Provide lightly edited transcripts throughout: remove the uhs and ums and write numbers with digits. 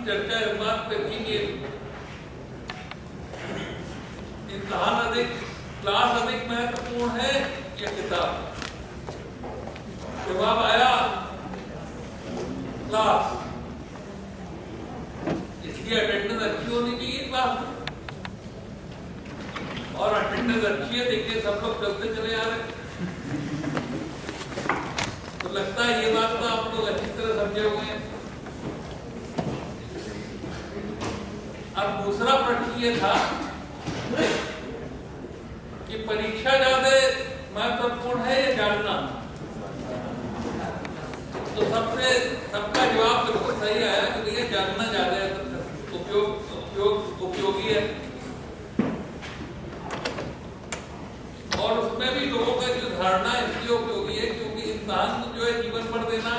चर्चा इस बात पे की कि इम्तिहान अधिक, क्लास अधिक महत्वपूर्ण है या किताब? जवाब आया क्लास। इसकी अटेंडेंस अच्छी होनी चाहिए क्लास में, और अटेंडेंस अच्छी है, देखिए सब लोग चलते चले आ रहे। तो लगता है ये बात तो आप लोग अच्छी तरह समझे हुए हैं। अब दूसरा प्रश्न ये था कि परीक्षा ज्यादा महत्वपूर्ण है या जानना? तो सबका जवाब बिल्कुल सही आया कि भैया जानना ज्यादा उपयोगी है। और उसमें भी लोगों का जो धारणा इसलिए उपयोगी है क्योंकि इंसान जो है जीवन भर देना,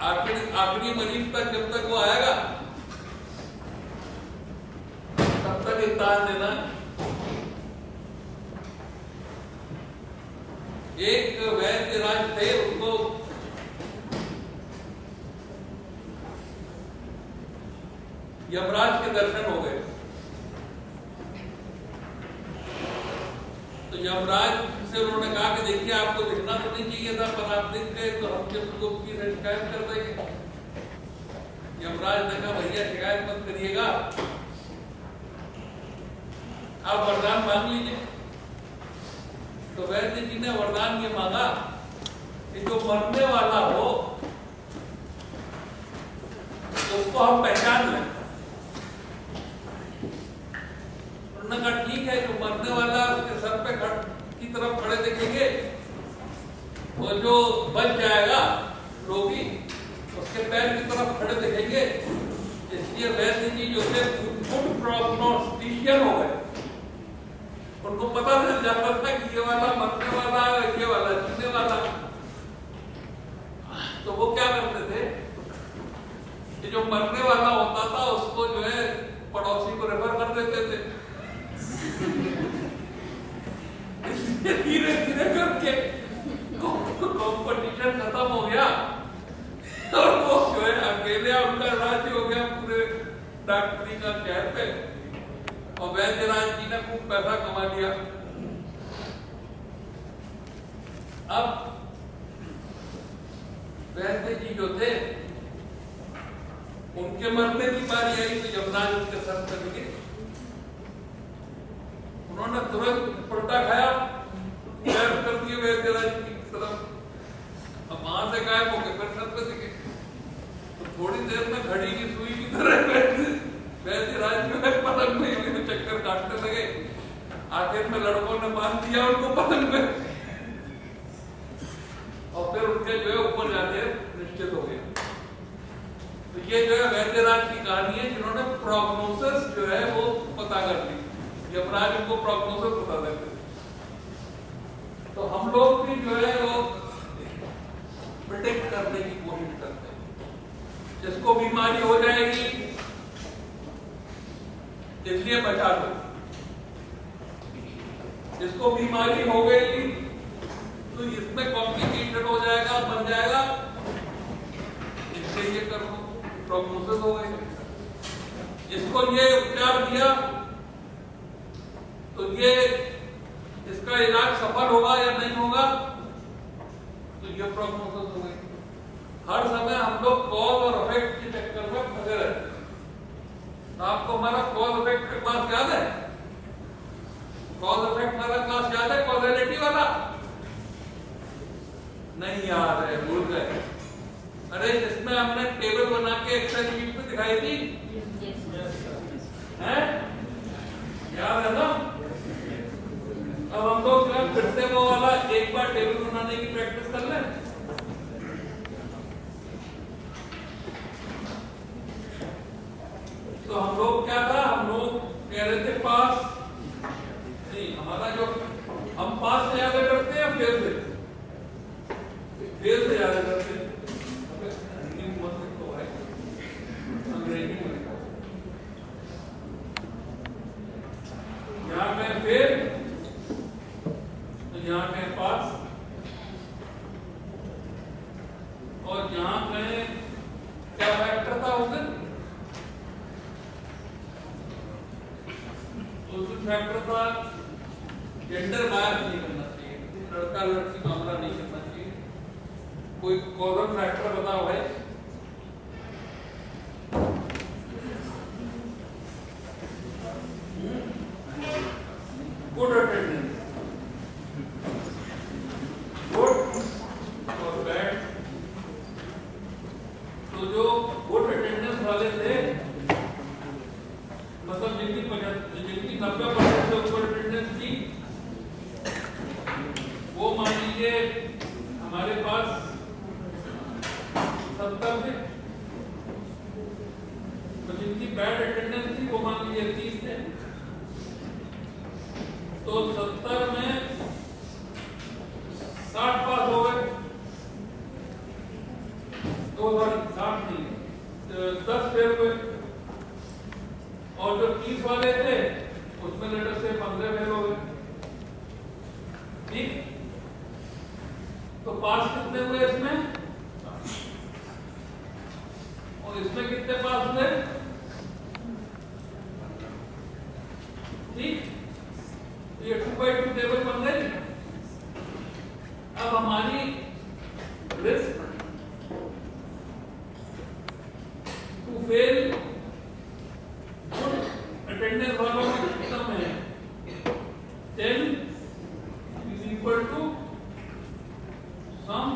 आखिरी मरीज तक जब तक वो आएगा तब तक इंसान देना। एक वैद्य राज थे, उनको यमराज के दर्शन हो गए। तो यमराज से उन्होंने कहा कि देखिए आपको दिखना तो नहीं चाहिए था, पर आप दिख गए तो हम जब की शिकायत कर देंगे। यमराज ने कहा भैया शिकायत मत करिएगा, आप वरदान मांग लीजिए। तो वैद्य जी ने वरदान ये मांगा कि जो मरने वाला हो उसको हम पहचान लें। उन्होंने कहा ठीक है, जो मरने वाला उसके सर पे की तरफ खड़े दिखेंगे, वो जो बच जाएगा रोगी उसके पैर की तरफ खड़े दिखेंगे। इसलिए वैद्य जी जो थे फुट प्रोग्नोस्टिशियन हो गए। उनको पता चल जाता था कि ये वाला मरने वाला है, ये वाला जीने वाला। तो वो क्या करते थे कि जो मरने वाला होता था उसको जो है पड़ोसी को रेफर कर देते थे। धीरे धीरे करके कंपटीशन खत्म हो गया और वो जो है अकेले उनका राज्य हो गया पूरे डॉक्टरी का शहर पे। और वैद्यराज जी ने खूब पैसा कमा लिया। अब वैद्य जी जो थे उनके मरने की बारी आई तो यमराज उनके सर पर गिरे। उन्होंने तुरंत पलटा खाया, कर दिए वैद्यराज की तरफ। अब वहां से गायब होकर फिर सर पे दिखे। तो थोड़ी देर में घड़ी की सुई की तरह वैद्यराज जो है पलंग में चक्कर काटने लगे। आखिर में लड़कों ने बांध दिया उनको पलंग में और फिर उनके जो है ऊपर जाके निश्चित हो गया। तो ये जो है वैद्यराज की कहानी है जिन्होंने प्रोग्नोसिस जो है वो पता कर ली। यमराज उनको प्रोग्नोसिस बता देते। तो हम लोग भी जो है वो प्रिडिक्ट करने की कोशिश करते हैं। जिसको बीमारी हो जाएगी इसलिए बचा दो, जिसको बीमारी हो गई तो इसमें कॉम्प्लिकेटेड हो जाएगा, बन जाएगा, इसलिए ये कर लो, प्रोग्नोसिस हो गई। इसको ये उपचार दिया तो ये इसका इलाज सफल होगा या नहीं होगा, तो ये प्रोग्नोसिस हो गई। हर समय हम लोग कॉज और इफेक्ट के चक्कर में फंसे रहते हैं। आपको हमारा कॉज इफेक्ट का क्लास याद है? कॉज इफेक्ट वाला क्लास याद है? कॉजेलिटी वाला नहीं याद है, भूल गए। अरे जिसमें हमने टेबल बना के एक्सेल शीट पे दिखाई थी, हैं? याद है ना? अब हम लोग फिर से वो वाला एक बार टेबल बनाने की प्रैक्टिस कर लें। तो हम लोग क्या था, हम लोग कह रहे थे पास नहीं, हमारा जो हम पास से ज्यादा करते हैं फेल से, फेल से ज्यादा करते हैं। अंग्रेजी में यहाँ में फेल तो यहाँ में पास। फैक्टर था जेंडर बायस नहीं करना चाहिए, लड़का लड़की मामला नहीं करना चाहिए। कोई कॉजल फैक्टर बताओ भाई। गुड अटेंडेंस, गुड और बैड। तो जो गुड अटेंडेंस वाले थे, मतलब जिनकी 90% से ऊपर अटेंडेंस थी, वो मान लीजिए हमारे पास 70 थे। तो जिनकी बैड अटेंडेंस थी वो मान लीजिए 30 थे। तो 70 में 60 पास हो गए। तो 60 नहीं, 10 फेल हुए। और जो 30 वाले थे उसमें लेटर से 15 फेल हो गए। ठीक, तो पास कितने हुए इसमें, और इसमें कितने पास हुए? ठीक, ये 2/2 टेबल बन गई। अब हमारी रिस्क टू फेल अटेंडेंस वालों में कितना है? 10 is equal to some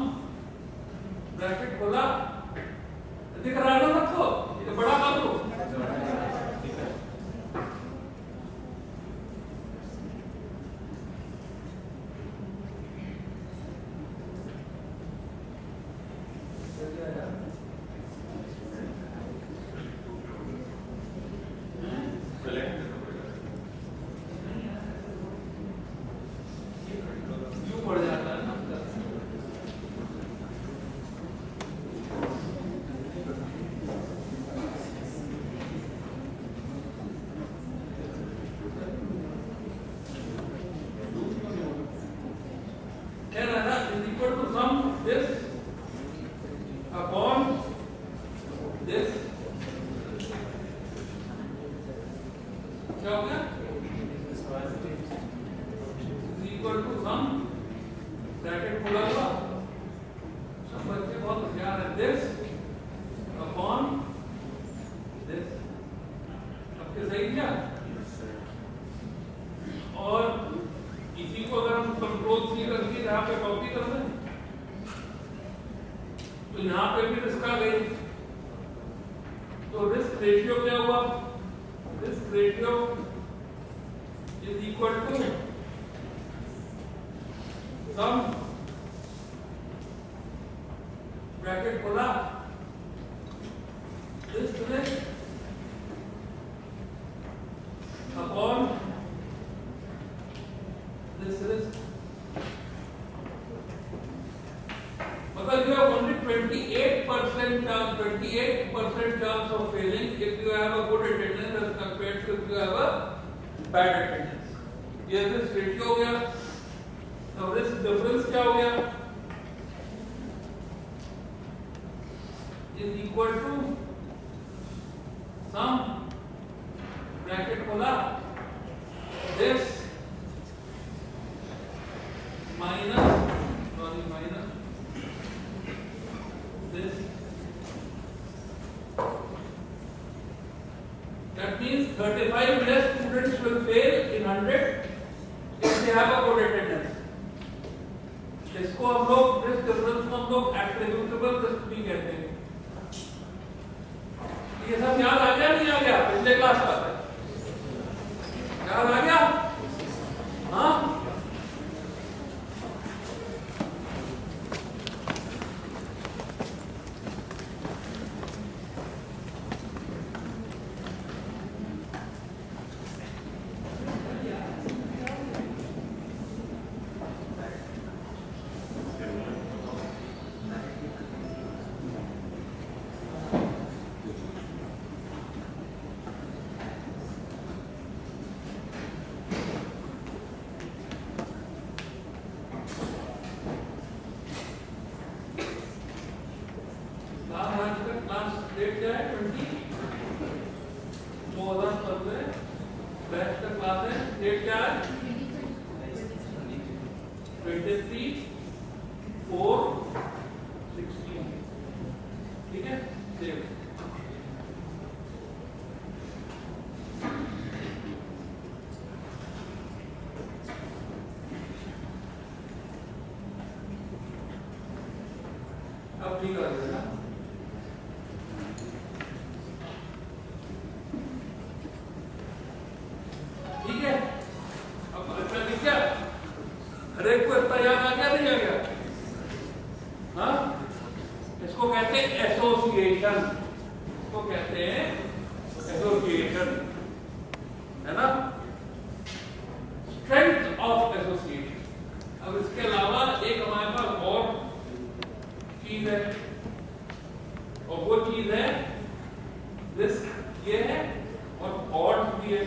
bracket खोला, दिख रहा है ना सबको? ये बड़ा कर दो। तो यहां पे भी रिस्क आ गई। तो रिस्क रेशियो क्या हुआ? Risk ratio is equal to sum bracket खोला risk risk upon this risk. Because you have only 28% chance of failing if you have a good attendance as compared to if you have a bad attendance. ये risk ratio हो गया। अब risk difference क्या हो गया? Is equal to sum bracket खोला this minus this. That means 35 less students will fail in 100 if they have a good attendance. इसको हम लोग risk difference को हम लोग attributable risk भी कहते हैं। ये सब याद आ गया नहीं आ गया? पिछले क्लास का याद आ गया? हाँ, डेट क्या है? 20 बैच का क्लास है। डेट क्या है? 23/4/16। ठीक है, सेव। अब ठीक है ना? ठीक है, अब अच्छा दिख गया? हर एक को इतना याद आ गया, नहीं आ गया? हाँ, इसको कहते हैं एसोसिएशन, इसको कहते हैं एसोसिएशन, है ना? Strength of association. अब इसके अलावा एक हमारे पास और चीज है, और वो चीज है रिस्क, ये है, और ऑड्स भी है।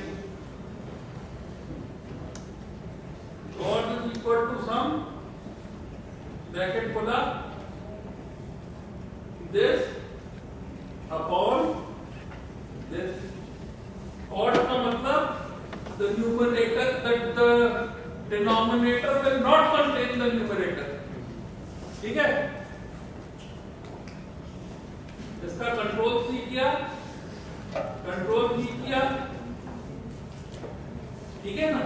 Odds is equal to sum, bracket खोला, this upon this. Odd का मतलब the numerator, that the denominator will not contain the numerator. ठीक है? इसका कंट्रोल सी किया, कंट्रोल सी किया, ठीक है ना?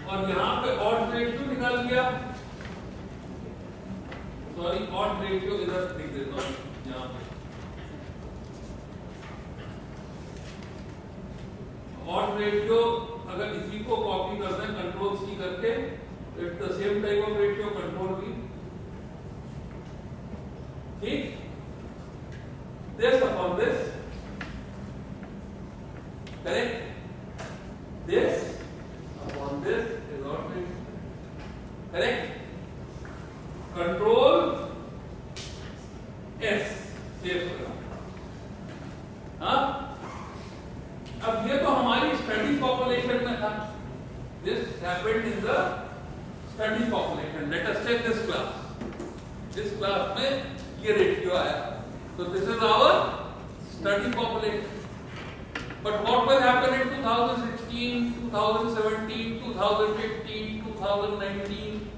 और यहां पे ऑड रेशियो निकाल लिया, सॉरी ऑड रेशियो इधर लिख देता हूं, यहां पे ऑड रेशियो अगर इसी को कॉपी कर दें कंट्रोल सी करके, it's the same type of ratio, control V. ठीक, this upon this, correct, this upon this is not correct. Control S save करो। हाँ, अब ये तो हमारी स्टडी पॉपुलेशन में था। This happened in the study population. Let us take this class. This class में ये रेशियो आया, so this is our study population. But what will happen in 2016, 2017, 2015, 2019?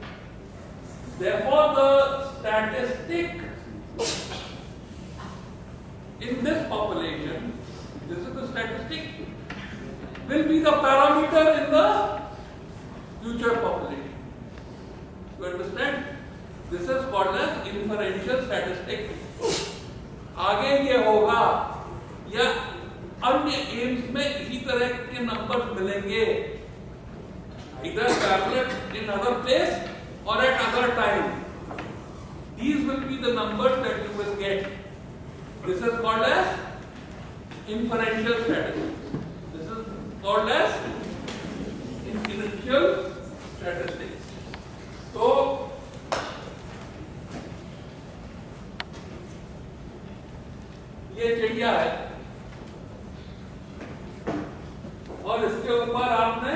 Therefore, the statistic in this population, this is the statistic, will be the parameter in the future population. You understand? This is called as inferential statistics. आगे ये होगा या अन्य AIIMS में इसी तरह के numbers मिलेंगे, either tablet in other place or at other time. These will be the numbers that you will get. This is called as inferential statistics. This is called as inferential statistics. So ये चिड़िया है, और इसके ऊपर आपने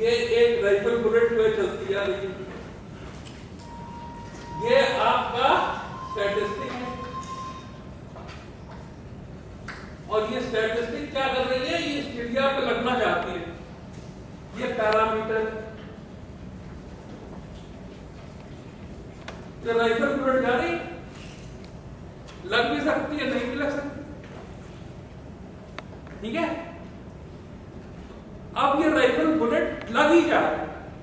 ये एक rifle bullet पे चलती है, ये आपका स्टैटिस्टिक है। और ये स्टैटिस्टिक क्या कर रही है? ये चिड़िया पे लगना चाहती है, ये पैरामीटर। ये राइफल बुलेट जा रही, लग भी सकती है, नहीं भी लग सकती, ठीक है? अब ये राइफल बुलेट लग ही जाए,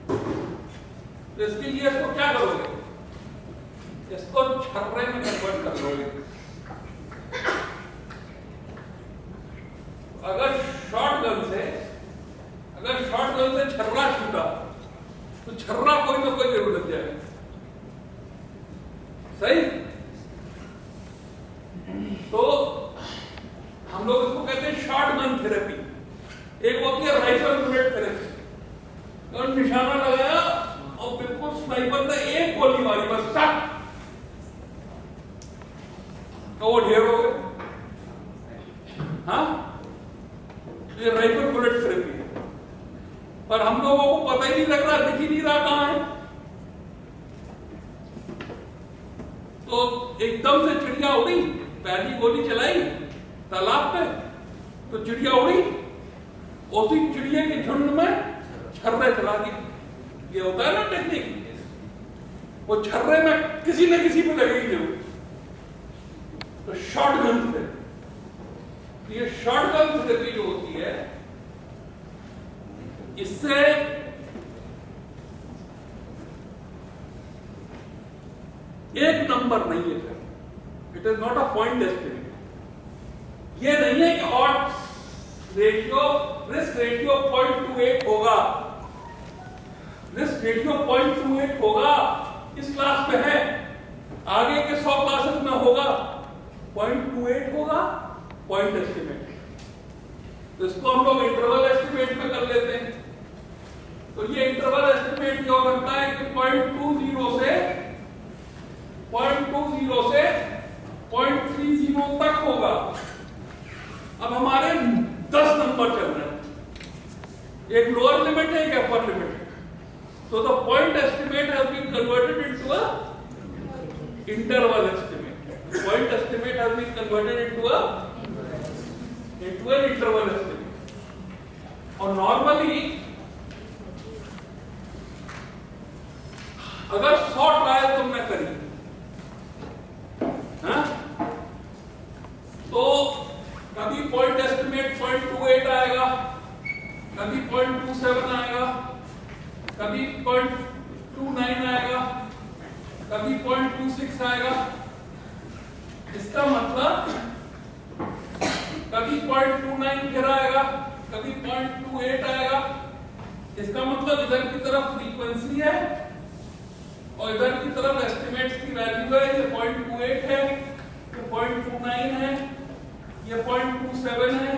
तो इसके लिए इसको क्या करोगे? इसको छर्रे में कन्वर्ट कर लोगे। अगर शॉटगन से छर्रा छूटा तो छर्रा कोई ना कोई जरूर लग जाएगा, सही? तो हम लोग इसको कहते हैं शॉटगन थेरेपी। एक होती है राइफल बुलेट थेरेपी, तो निशाना लगाया और बिल्कुल स्नाइपर ने एक गोली मारी, बस टक, तो वो ढेर हो गए। हाँ, ये राइफल बुलेट थेरेपी है, पर हम लोगों को पता ही नहीं लग रहा, दिख ही नहीं रहा कहां है। तो एकदम से चिड़िया उड़ी, पहली गोली चलाई तालाब पे, तो चिड़िया उड़ी उसी चिड़िया के झुंड में छर्रे चला दी। ये होता है ना टेक्निक, वो छर्रे में किसी न किसी पे लगेगी जरूर। तो शॉटगन से, ये शॉटगन थेरेपी जो होती है, इससे एक नंबर नहीं है sir, it is not a point estimate. ये नहीं है कि ऑड्स रेशियो, रिस्क रेशियो 0.28 होगा, रिस्क रेशियो 0.28 होगा, इस क्लास में है, आगे के 100 क्लासेस में होगा 0.28 होगा पॉइंट एस्टिमेट। तो इसको हम लोग इंटरवल एस्टिमेट में कर लेते हैं। तो ये इंटरवल एस्टिमेट क्या होता है कि 0.20 से 0.30 तक होगा। अब हमारे 10 नंबर चल रहे हैं, एक लोअर लिमिट है, एक अपर लिमिट है। So the point estimate has been converted into a interval estimate. The point estimate has been converted into an interval estimate. और normally अगर 100 ट्रायल तुमने करी, हाँ, तो कभी पॉइंट एस्टिमेट 0.28 आएगा, कभी 0.27 आएगा, कभी 0.29 आएगा, कभी 0.26 आएगा। इसका मतलब कभी 0.29 फिर आएगा, कभी 0.28 आएगा। इसका मतलब इधर की तरफ फ्रीक्वेंसी है और इधर की तरफ एस्टिमेट्स की वैल्यू है। ये 0.28 है, ये 0.29 है, ये 0.27 है।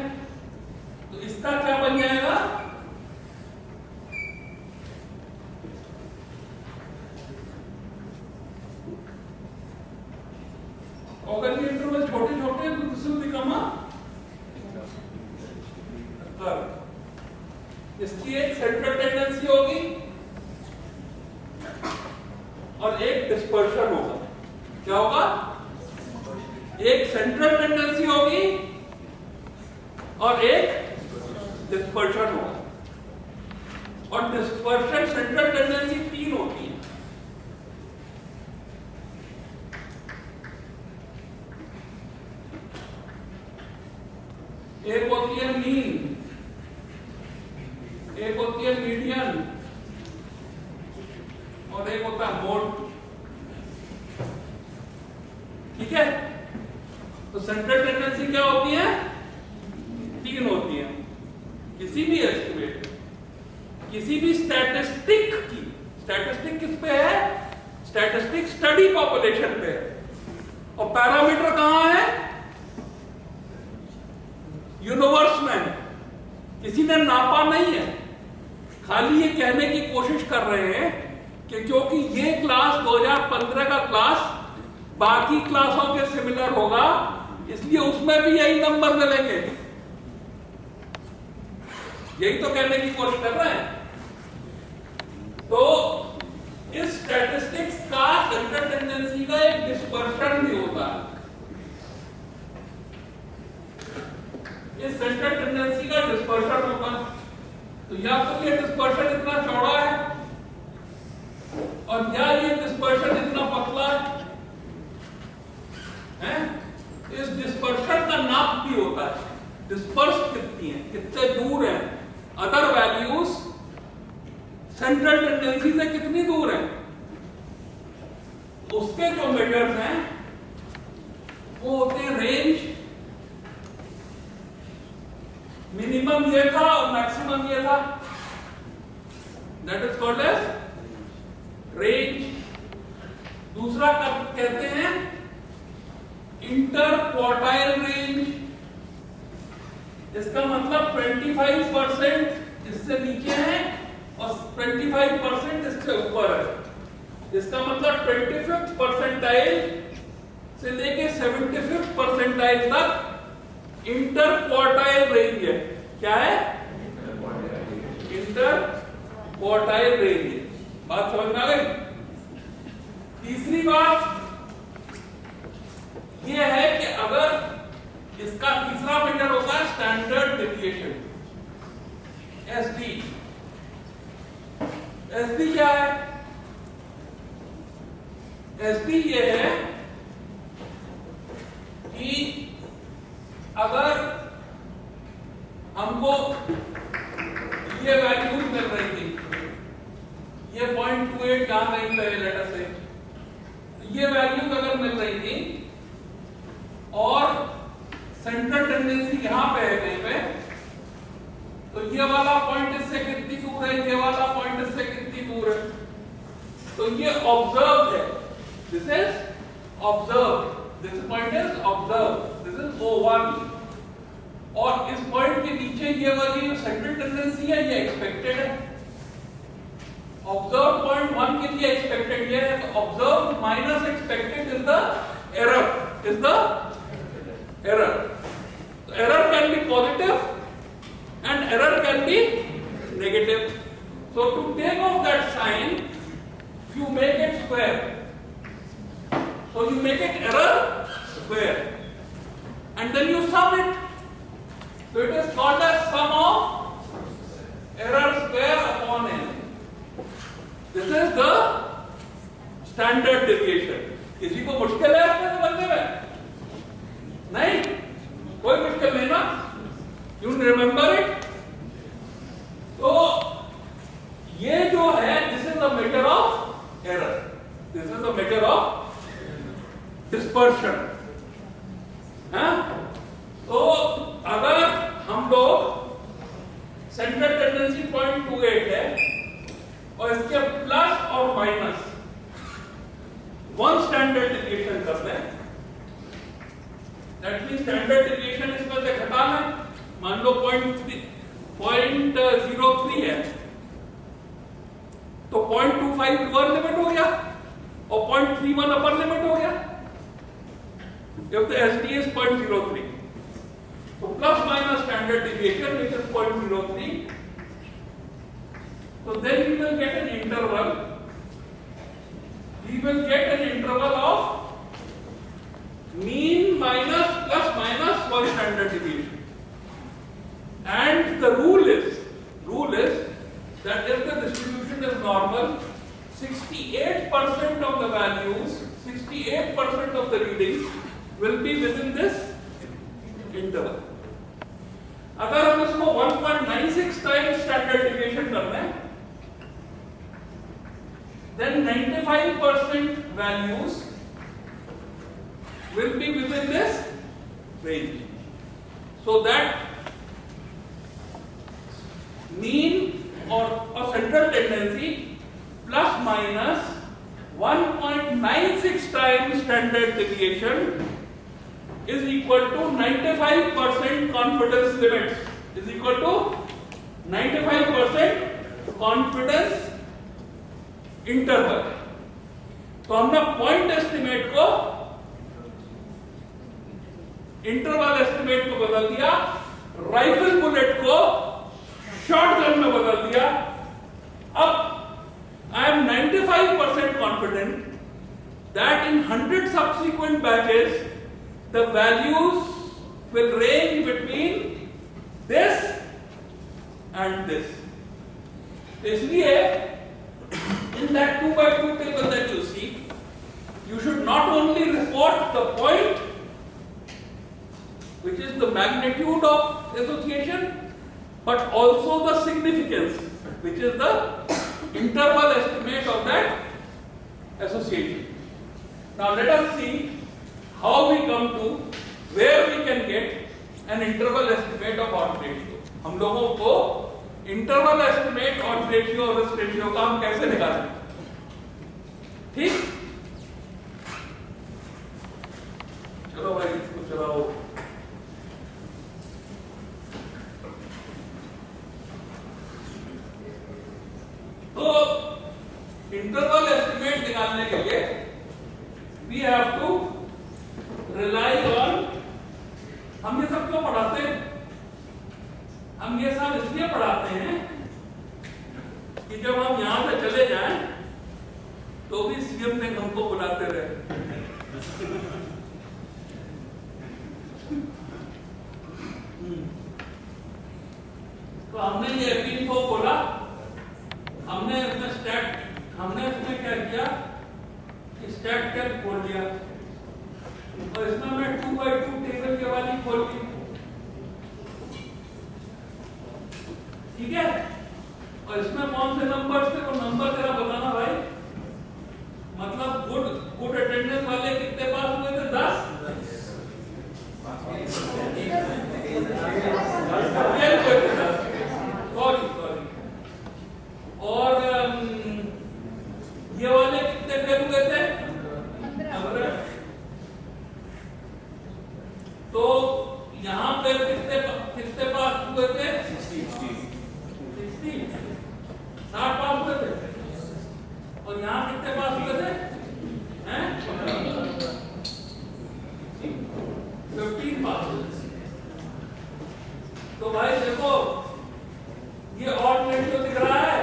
तो इसका क्या बन जाएगा? अगर ये इंटरवल छोटे छोटे हैं तो this will become a curve. इसकी एक सेंट्रल टेंडेंसी होगी और एक डिस्पर्शन होगा। क्या होगा? एक सेंट्रल टेंडेंसी होगी और एक डिस्पर्शन होगा। और डिस्पर्शन सेंट्रल टेंडेंसी 3 होती है। एक होती है मीन, एक होती है मीडियन और एक होता है मोड। ठीक है? तो सेंट्रल टेंडेंसी क्या होती है? 3 होती है। किसी भी एस्टिमेट, किसी भी स्टैटिस्टिक की, स्टैटिस्टिक किस पे है? स्टैटिस्टिक स्टडी पॉपुलेशन पे है। और पैरामीटर कहां है? यूनिवर्स में। किसी ने नापा नहीं है, खाली ये कहने की कोशिश कर रहे हैं कि क्योंकि ये क्लास 2015 का क्लास बाकी क्लासों के सिमिलर होगा, इसलिए उसमें भी यही नंबर मिलेंगे। यही तो कहने की कोशिश कर रहे हैं। तो इस स्टैटिस्टिक्स का सेंट्रल टेंडेंसी का एक डिस्पर्शन भी होता है। इस सेंट्रल टेंडेंसी का डिस्पर्शन होगा। तो या तो ये डिस्पर्शन इतना चौड़ा है और या ये डिस्पर्शन इतना पतला है। इस डिस्पर्शन का नाप भी होता है, डिस्पर्स कितनी है, कितने दूर है, अदर वैल्यूज सेंट्रल टेंडेंसी से कितनी दूर है। उसके जो मेजर्स हैं वो होते हैं रेंज। मिनिमम ये था और मैक्सिमम ये था, that is called age range. दूसरा कहते हैं इंटर क्वार्टाइल रेंज। इसका मतलब 25% इससे नीचे है और 25% इससे ऊपर है। इसका मतलब 25th परसेंटाइल से लेके 75th परसेंटाइल तक इंटर क्वार्टाइल रेंज है। क्या है? इंटर क्वार्टाइल रेंज है। बात समझ में आ गई? तीसरी बात यह है कि अगर इसका तीसरा मेजर होता है स्टैंडर्ड डेविएशन। एसडी। एसडी क्या है? एसडी ये है कि अगर हमको ये वैल्यूज मिल रही थी, ये 0.28 कहां गई पहले लेटर से, ये वैल्यूज अगर मिल रही थी और सेंट्रल टेंडेंसी यहां पे है कहीं पे, तो ये वाला पॉइंट इससे कितनी दूर है, ये वाला पॉइंट इससे कितनी दूर है, तो ये ऑब्जर्व्ड है। This is observed, this point is observed, this is O1। और इस पॉइंट के नीचे ये वाली जो सेंट्रल टेंडेंसी है ये एक्सपेक्टेड है। ऑब्जर्व पॉइंट 1 के लिए एक्सपेक्टेड ये है, तो observe minus expected is the error, is the error. तो error can be positive and error can be negative. So to take off that sign, you make it square. So you make it error square, and then you sum it. So it is called as sum of error square upon n. This is the standard deviation. किसी को मुश्किल है इसमें समझने में? नहीं, कोई मुश्किल नहीं ना? You remember it? तो ये जो है, this is a measure of error. This is a measure of dispersion. हाँ? तो अगर हम लोग सेंट्रल टेंडेंसी 0.28 है और इसके प्लस और माइनस 1 स्टैंडर्ड डेविएशन कर दें, दैट मींस स्टैंडर्ड डेविएशन इसमें से घटाना है। मान लो 0.03 है, तो 0.25 लोअर लिमिट हो गया और 0.31 अपर लिमिट हो गया। If the SD is 0.03, तो plus minus standard deviation which is 0.03, so then we will get an interval. We will get an interval of mean minus plus minus 1 standard deviation. And the rule is that if the distribution is normal, 68% of the values, 68% of the readings will be within this interval. अगर हम इसको 1.96 times standard deviation करते हैं, then 95% values will be within this range. So that mean or a central tendency plus minus 1.96 times standard deviation is equal to 95% confidence limits, is equal to 95% confidence interval. तो हमने point estimate को interval estimate को बदल दिया, rifle bullet को shotgun में बदल दिया। अब I am 95% confident that in 100 subsequent batches the values will range between this and this. इसलिए in that 2x2 table that you see, you should not only report the point, which is the magnitude of association, but also the significance, which is the interval estimate of that association. Now let us see how we come to where we can get an interval estimate of odds ratio. हम लोगों को interval estimate odd ratio और risk ratio का हम कैसे निकालें? ठीक, चलो भाई इसको चलाओ। तो इंटरवल एस्टिमेट निकालने के लिए we have to rely on, हम ये सब क्यों पढ़ाते हैं? हम ये सब इसलिए पढ़ाते हैं कि जब हम यहां से चले जाएं तो भी सीएम सिंह हमको बुलाते रहे। तो हमने ये अपील और इसमें कौन से नंबर थे, वो नंबर जरा बताना भाई। मतलब गुड अटेंडेंस वाले कितने पास हुए थे? 10। सॉरी। और ये वाले कितने फेल हुए थे? 15। तो यहाँ पे कितने पास हुए थे? 60 पास हुए थे। और यहाँ कितने पास हुए थे? 15 पास हुए थे। तो भाई देखो, ये ऑड रेशियो दिख रहा है,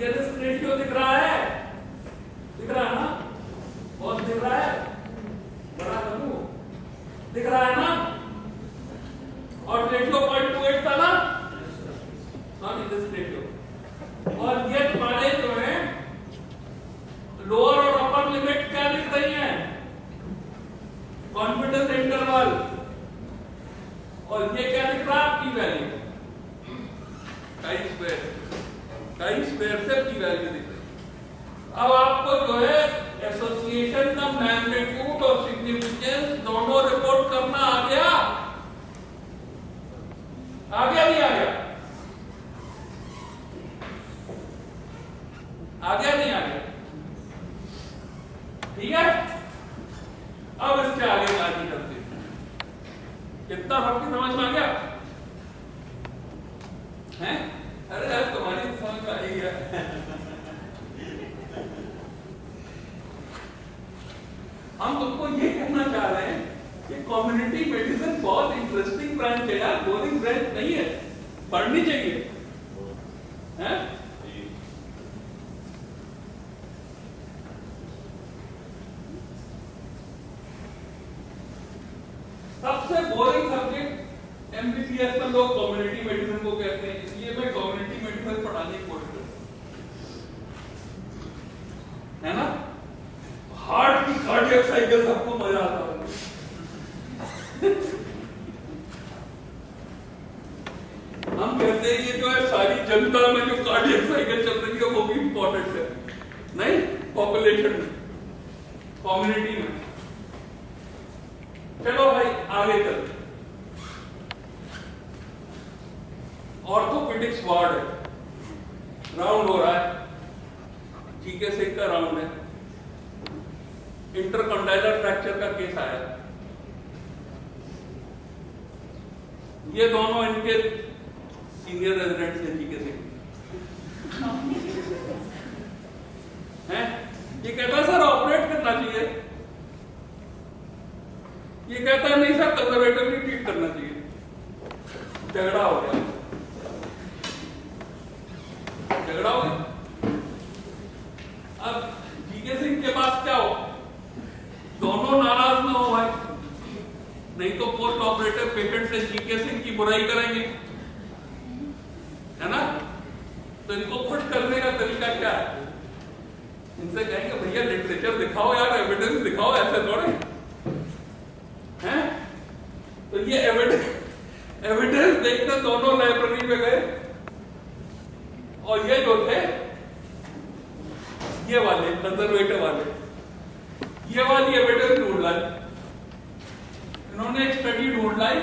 ये रिस्क रेशियो दिख रहा है ना? बहुत दिख रहा है, बड़ा करूं, दिख रहा है ना? और रेशियो 0.28 था ना, सॉरी रिस्क रेशियो। और ये तुम्हारे जो है लोअर और अपर लिमिट क्या दिख रही है? Confidence interval. और ये क्या दिख रहा है? पी वैल्यू, काई स्क्वायर से पी वैल्यू दिख रही है। अब आपको जो है एसोसिएशन का मैग्नीट्यूड और सिग्निफिकेंस दोनों रिपोर्ट करना आ गया? नहीं आ गया? नहीं आ गया? ठीक है। अब इसके आगे बात करते हैं। कितना सबकी समझ में आ गया है? अरे यार तुम्हारी समझ में आ ही गया। हम तुमको ये कहना चाह रहे हैं कि कम्युनिटी मेडिसिन बहुत इंटरेस्टिंग ब्रांच है यार, बोरिंग ब्रांच नहीं है, पढ़नी चाहिए है? सबसे बोरिंग सब्जेक्ट एमबीबीएस में लोग कम्युनिटी मेडिसिन को कहते हैं, इसलिए मैं कम्युनिटी मेडिसिन पढ़ाने की कोशिश करता हूं, है ना? हार्ट की कार्डियक साइकिल सबको मजा आता है। हम कहते हैं ये जो है सारी जनता में जो कार्डियक साइकिल चल रही है वो भी इंपॉर्टेंट है, नहीं? पॉपुलेशन में, कम्युनिटी में। चलो भाई आगे चलते। ऑर्थोपेडिक्स वार्ड है, राउंड हो रहा है, जीके सिंह का राउंड है। इंटरकंडाइलर फ्रैक्चर का केस आया। ये दोनों इनके सीनियर रेजिडेंट्स हैं जीके सिंह हैं। ये कहता सर ऑपरेट करना चाहिए, ये कहता है नहीं सर कंजर्वेटिवली ट्रीट करना चाहिए। झगड़ा हो गया। अब जीके सिंह के पास क्या हो, दोनों नाराज ना हो भाई, नहीं तो पोस्ट ऑपरेटिव पेशेंट से जीके सिंह की बुराई करेंगे, है ना? तो इनको खुश करने का तरीका क्या है? इनसे कहेंगे भैया लिटरेचर दिखाओ यार, एविडेंस दिखाओ, ऐसे थोड़े हैं। तो ये एविडेंस देखने दोनों लाइब्रेरी में गए, और ये जो थे ये वाले कंजर्वेटिव वाले, ये वाली एविडेंस ढूंढ लाई। इन्होंने एक स्टडी ढूंढ लाई,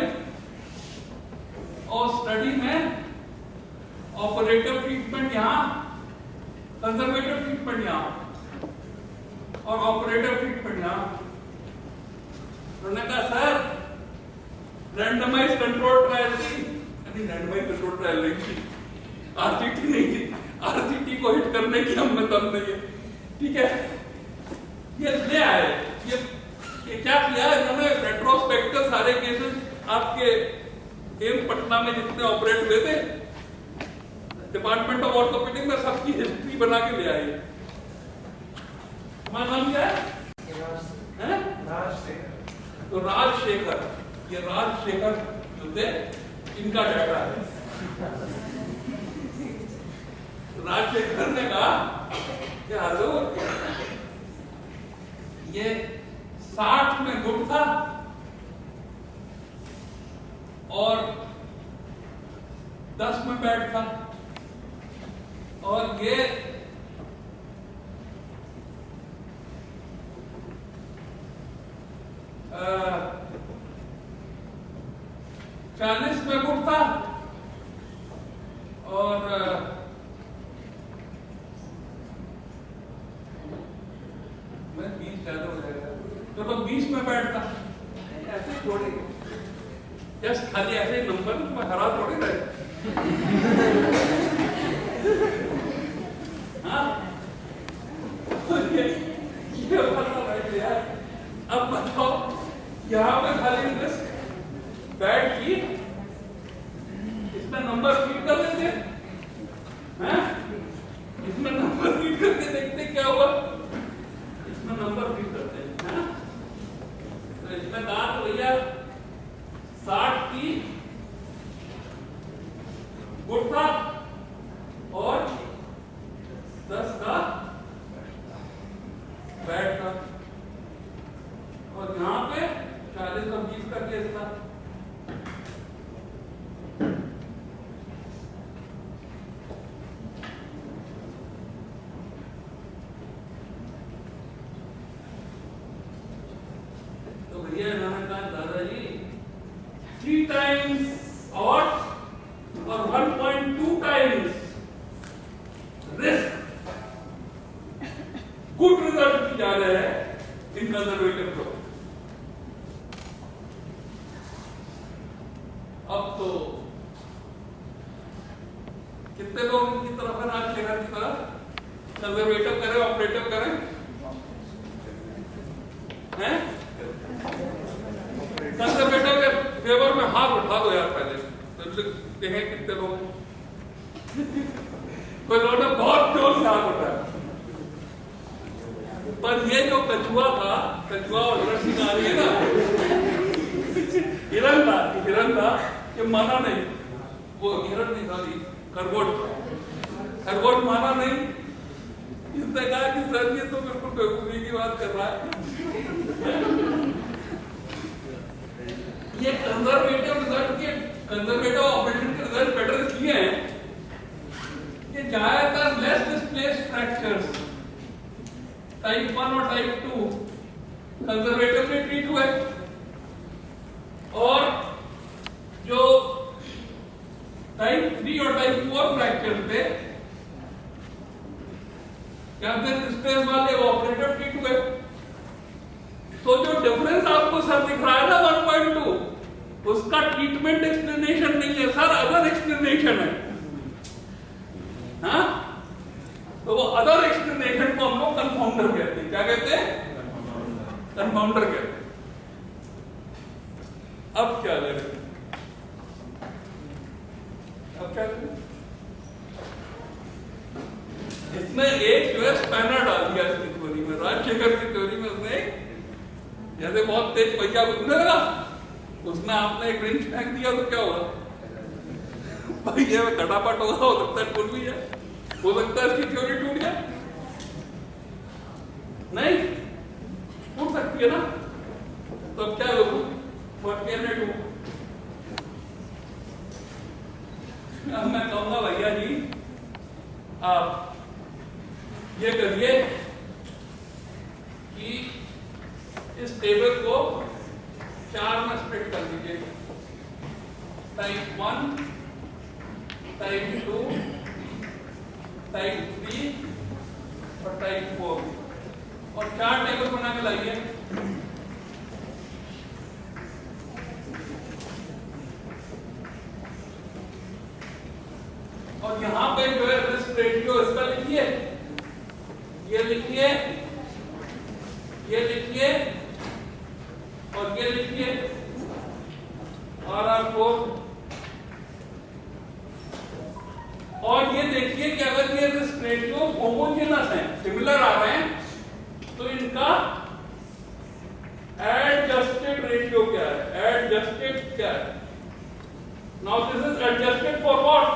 और स्टडी में ऑपरेटिव ट्रीटमेंट यहां, कंजर्वेटिव ट्रीटमेंट यहां, और ऑपरेटिव ट्रीटमेंट यहां। उन्होंने कहा सर रैंडमाइज कंट्रोल ट्रायल थी, नहीं रैंडमाइज कंट्रोल ट्रायल नहीं थी, आरसीटी नहीं थी, आरसीटी को हिट करने की हम में दम नहीं है, ठीक है? ये ले आए, ये क्या किया इन्होंने? रेट्रोस्पेक्टिव सारे केसेस आपके एम्स पटना में जितने ऑपरेट हुए थे, डिपार्टमेंट ऑफ ऑर्थोपेडिक में सबकी हिस्ट्री बना के ले आए। तुम्हारा नाम क्या है? तो राजशेखर, ये राजशेखर जो थे इनका डाटा है। राजशेखर ने कहा कि हेलो, ये 60 में गुड था और 10 में बैड था, और ये 40 में फुट था और मैं 20 ज्यादा हो जाएगा तो 20 में बैठता ऐसे थोड़े जस्ट खाली ऐसे नंबर में हरा थोड़े रहे। हाँ ये यार अब बताओ यहाँ पे खाली बैठ की इसमें नंबर फीड कर देते हैं, इसमें नंबर फीड करके देखते क्या हुआ, इसमें नंबर फीड करते हैं। तो इसमें कहा तो भैया 60 की गुट था और 10 का बैट था और यहाँ पे 40 और 20 का केस था। तो भैया इन्होंने कहा दादाजी 3 times और 1.2 times रिस्क गुड रिजल्ट की जा रहे हैं इन कंजर्वेटिव को। अब तो कितने लोग इनकी तरफ है आज शेखर की तरफ कंजर्वेटिव करें ऑपरेटिव करें हैं? कंजर्वेटिव के फेवर में हाथ उठा दो यार पहले तो देखें कितने लोग। कोई लोगों ने बहुत जोर से हाथ उठाया पर ये जो कछुआ था, कछुआ और रस्सी आ रही है ना हिरन था ये माना नहीं, वो हिरन नहीं था खरगोश माना नहीं। इसने कहा कि सर ये तो बिल्कुल बेवकूफी की बात कर रहा है। ये कंजर्वेटिव ऑपरेशन के रिजल्ट बेटर इसलिए हैं कि ज्यादातर लेस डिस्प्लेस्ड फ्रैक्चर्स टाइप 1 और टाइप 2 कंजर्वेटिवली ट्रीट हुए और जो टाइप 3 और टाइप 4 फ्रैक्चर थे डिस्प्लेस वाले वो ऑपरेटिव ट्रीट हुए। तो जो डिफरेंस आपको सर दिख रहा है ना 1.2 उसका ट्रीटमेंट एक्सप्लेनेशन नहीं है सर, अदर एक्सप्लेनेशन है। हाँ तो वो अदर एक्सप्लेनेशन को हम लोग कंफाउंडर कहते हैं। क्या कहते हैं? कंफाउंडर कहते हैं। अब क्या करें? इसमें एक जो है स्पैनर डाल दिया इसकी थ्योरी में, राजशेखर की थ्योरी में उसने जैसे बहुत तेज पहिया घूमने लगा उसमें आपने एक रिंच फेंक दिया तो क्या होगा? पहिए में खटापट होगा, हो सकता है टूट भी जाए, हो सकता है इसकी थ्योरी टूट जाए। नहीं टूट सकती है ना, तो अब क्या लोग व्हाट कैन आई डू? अब मैं कहूंगा भैया जी आप ये करिए कि इस टेबल को 4 में स्प्लिट कर दीजिए, टाइप 1, टाइप 2, टाइप 3 और टाइप 4 और 4 टेबल बना के लाइए। और यहां पे जो है रिस्क रेशियो इसका लिखिए, ये लिखिए, ये लिखिए और ये लिखिए RR4 और ये देखिए कि अगर ये रिस्क रेशियो होमोजेनस है, सिमिलर आ रहे हैं तो इनका एडजस्टेड रेशियो क्या है? एडजस्टेड क्या है? Now this is adjusted for what?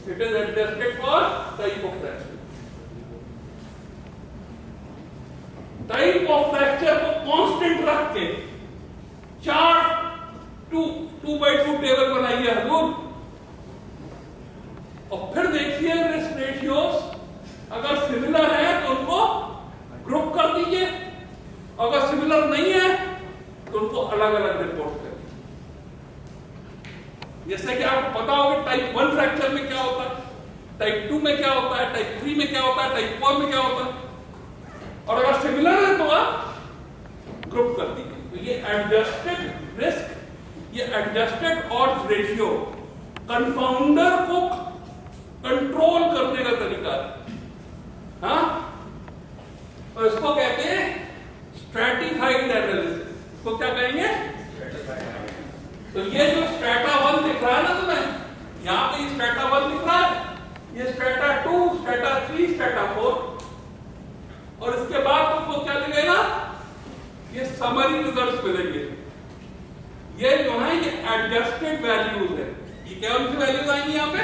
It is adjusted for type of fracture. Type of fracture को कांस्टेंट रख के 2/2 टेबल बनाइए हजूर। और फिर देखिए रिस्क रेशियोस, अगर सिमिलर है तो उनको ग्रुप कर दीजिए, अगर सिमिलर नहीं है तो उनको अलग अलग रिपोर्ट करिए। जैसे कि आपको पता होगा टाइप 1 फ्रैक्चर में क्या होता है, टाइप 2 में क्या होता है, टाइप 3 में क्या होता है, टाइप 4 में क्या होता है, और अगर सिमिलर है तो आप ग्रुप कर दीजिए। तो ये एडजस्टेड रिस्क, ये एडजस्टेड ऑड्स रेशियो कंफाउंडर को कंट्रोल करने का तरीका है। हाँ, और इसको कहते हैं स्ट्रैटिफाइड एनालिसिस। इसको क्या कहेंगे? तो ये जो स्ट्रैटा 1 दिख रहा है ना तुम्हें, यहां पे स्ट्रैटा 1 दिख रहा है, ये स्ट्रैटा 2, स्ट्रैटा 3, स्ट्रैटा 4, और इसके बाद तुमको क्या दिखेगा? ये समरी रिजल्ट्स मिलेंगे। ये जो है ये एडजस्टेड वैल्यूज है। ये क्या उनकी वैल्यूज आएंगी यहाँ पे?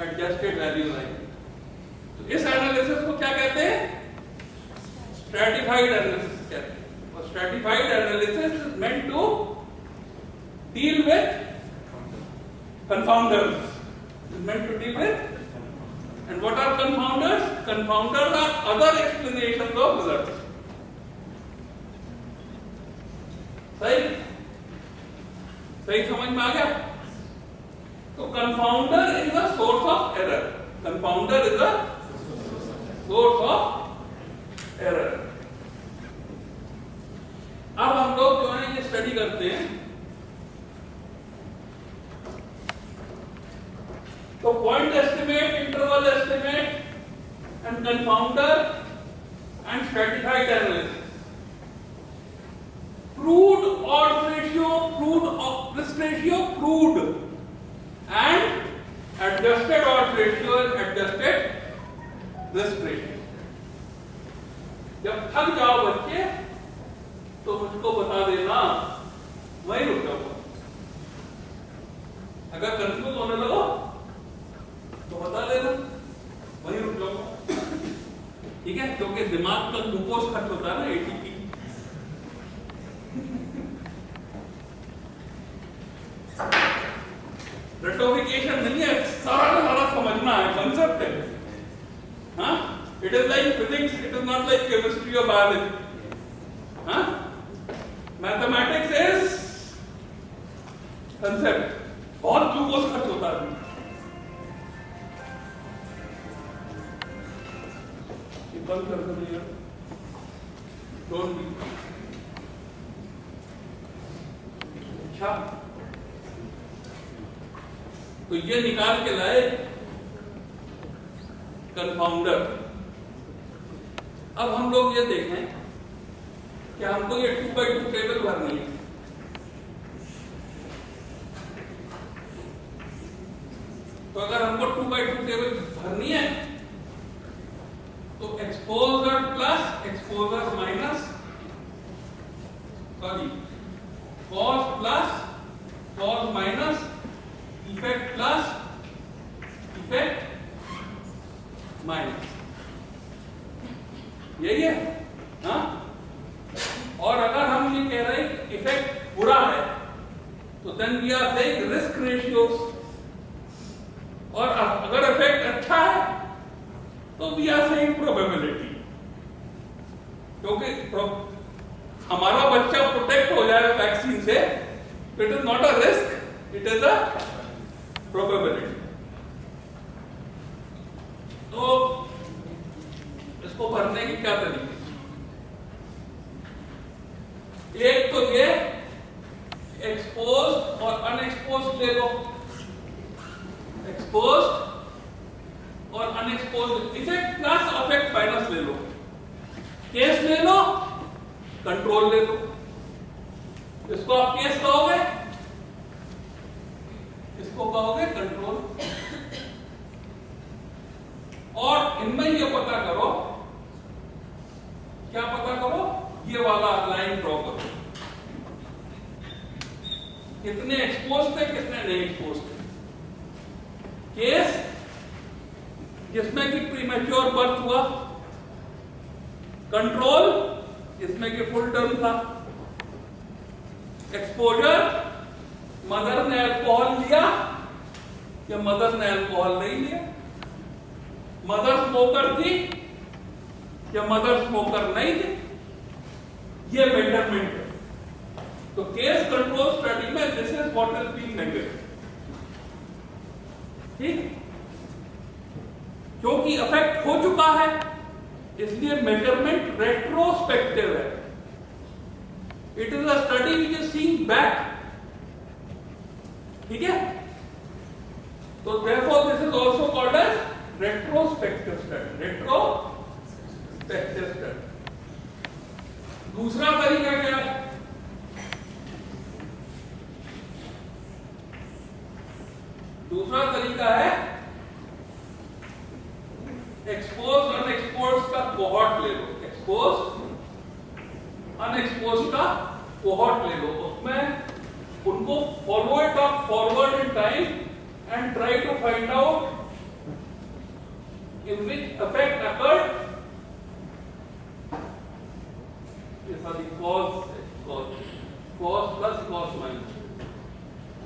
एडजस्टेड वैल्यूज आएंगी। तो इस एनालिसिस को क्या कहते हैं? स्ट्रैटिफाइड एनालिसिस कहते हैं। और stratified analysis is meant to deal with confounders, is meant to deal with. And what are confounders? Confounders are other explanations of results. सही समझ में आ गया? तो confounder is a source of error, confounder is a source of error. अब हम लोग जो है ये स्टडी करते हैं। तो point estimate, interval estimate and confounder and stratified analysis, crude odds ratio, crude risk ratio, crude and adjusted odds ratio and adjusted risk ratio। जब थक जाओ बच्चे तो मुझको बता देना, वहीं रुक जाओ। अगर कंफ्यूज होने लगो तो बता देना, वहीं रुक जाओ। ठीक है, क्योंकि दिमाग का ग्लूकोज खर्च होता है ना, एटीपी। रेटोफिकेशन नहीं है, सारा समझना है, कंसेप्ट है। हाँ, it is like physics, it is not like chemistry और बायोलॉजी। हाँ, मैथमेटिक्स इज कंसेप्ट, बहुत ग्लूकोज खर्च होता है। बंद कर दो, डोंट बी। अच्छा, तो ये निकाल के लाए कंफाउंडर। अब हम लोग ये देखें कि हमको ये 2x2 टेबल भरनी है। तो अगर हमको 2x2 टेबल भरनी है तो exposure plus exposure minus, sorry, cos plus cos minus, effect plus effect minus, यही है। हाँ, और अगर हम ये कह रहे हैं इफेक्ट बुरा है तो then we are saying risk ratios, और अगर इफेक्ट अच्छा है तो वी आर सेइंग प्रोबेबिलिटी। क्योंकि हमारा बच्चा प्रोटेक्ट हो जाएगा वैक्सीन से, it is not a risk, it is a probability. तो इसको भरने की क्या तरीके? एक तो ये एक्सपोज्ड और अनएक्सपोज्ड ले लो, एक्सपोज्ड और unexposed, effect plus affect minus ले लो, केस ले लो, कंट्रोल ले लो। इसको आप केस कहोगे, इसको कहोगे कंट्रोल। और इनमें ये पता करो, क्या पता करो? ये वाला लाइन ड्रॉ करो, कितने एक्सपोज थे, कितने नहीं एक्सपोज थे। केस जिसमें कि प्रीमेच्योर बर्थ हुआ, कंट्रोल जिसमें कि फुल टर्म था, एक्सपोजर मदर ने अल्कोहल लिया कि मदर ने अल्कोहल नहीं लिया, मदर स्मोकर थी या मदर स्मोकर नहीं थी, ये मेजरमेंट है। तो केस कंट्रोल स्टडी में this is what is being measured, ठीक, क्योंकि अफेक्ट हो चुका है इसलिए मेजरमेंट रेट्रोस्पेक्टिव है। It is a study which is seeing back, ठीक है। तो therefore this is also called as retrospective study, retrospective study। दूसरा तरीका क्या है? दूसरा तरीका है एक्सपोज अनएक्सपोज का कोहॉर्ट ले लो, एक्सपोज अनएक्सपोज का कोहॉर्ट ले लो, उसमें उनको follow it up forward in time and try to find out in which effect occurred, sorry, cause plus cause minus,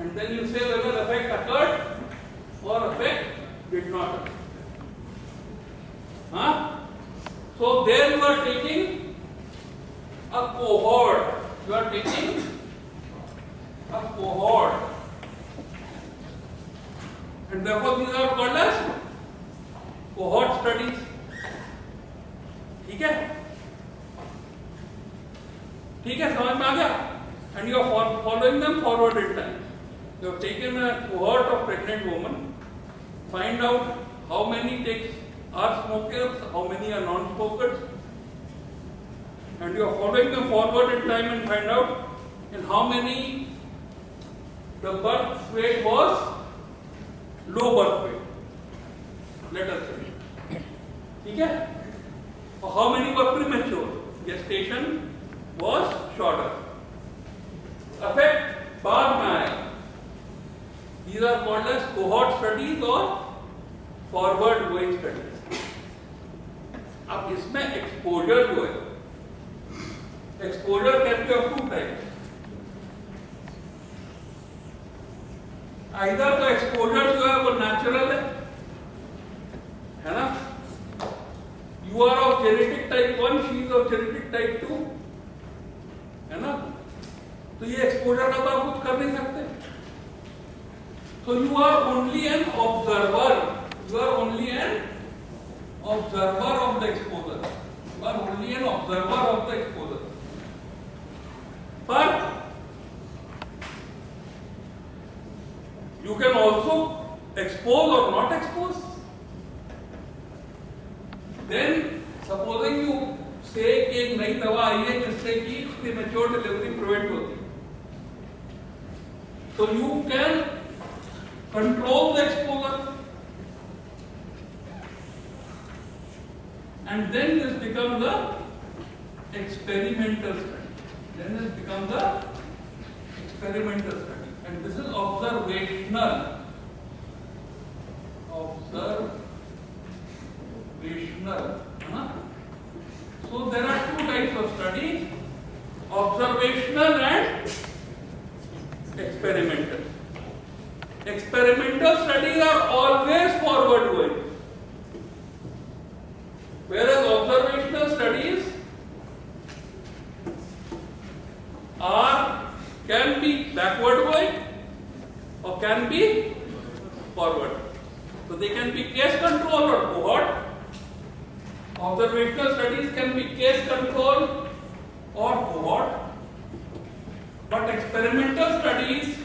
and then you say whether effect occurred or effect did not occur. So there you are taking a cohort, you are taking a cohort, and therefore these are called as cohort studies, ठीक है, ठीक है, समझ में आ गया। and you are following them forward in time. You have taken a cohort of pregnant women, find out how many are smokers, how many are non-smokers, and you are following them forward in time and find out in how many the birth weight was low birth weight, let us say, ठीक है, और how many were premature, gestation was shorter, effect बाद में आएगा। These are called as cohort studies or forward going studies। अब इसमें exposure जो है, exposure can be of two types, either तो एक्सपोजर जो है वो नेचुरल है ना, you are of genetic type 1, she is of genetic type 2, है ना, तो ये एक्सपोजर का तो आप कुछ कर नहीं सकते। So you are only an observer, you are only an observer of the exposure, you are only an observer of the exposure, but you can also expose or not expose। Then supposing you say कि एक नई दवा आई है जिससे कि premature delivery prevent होती है, तो you can control the exposure, and then this becomes the experimental study, then this becomes the experimental study, and this is observational, so there are two types of studies, observational and experimental। Experimental studies are always forward going, whereas observational studies can be backward going or can be forward, so they can be case control or cohort। Observational studies can be case control or cohort, but experimental studies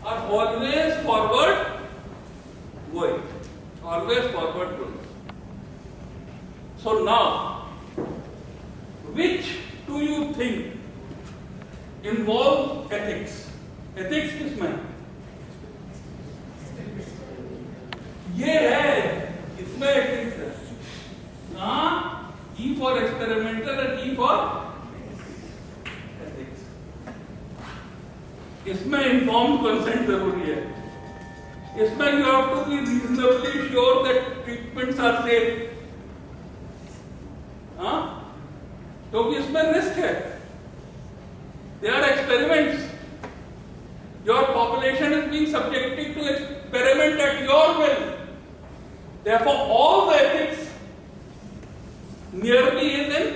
are always forward going, always forward going। So now, which do you think involve ethics? Ethics किसमें? ये है, इसमें ethics है। E for experimental and E for ethics। इसमें informed consent जरूरी है, इसमें you have to be reasonably sure that treatments are safe, क्योंकि इसमें रिस्क है, they are experiments, your population is being subjected to Therefore, all the ethics merely is in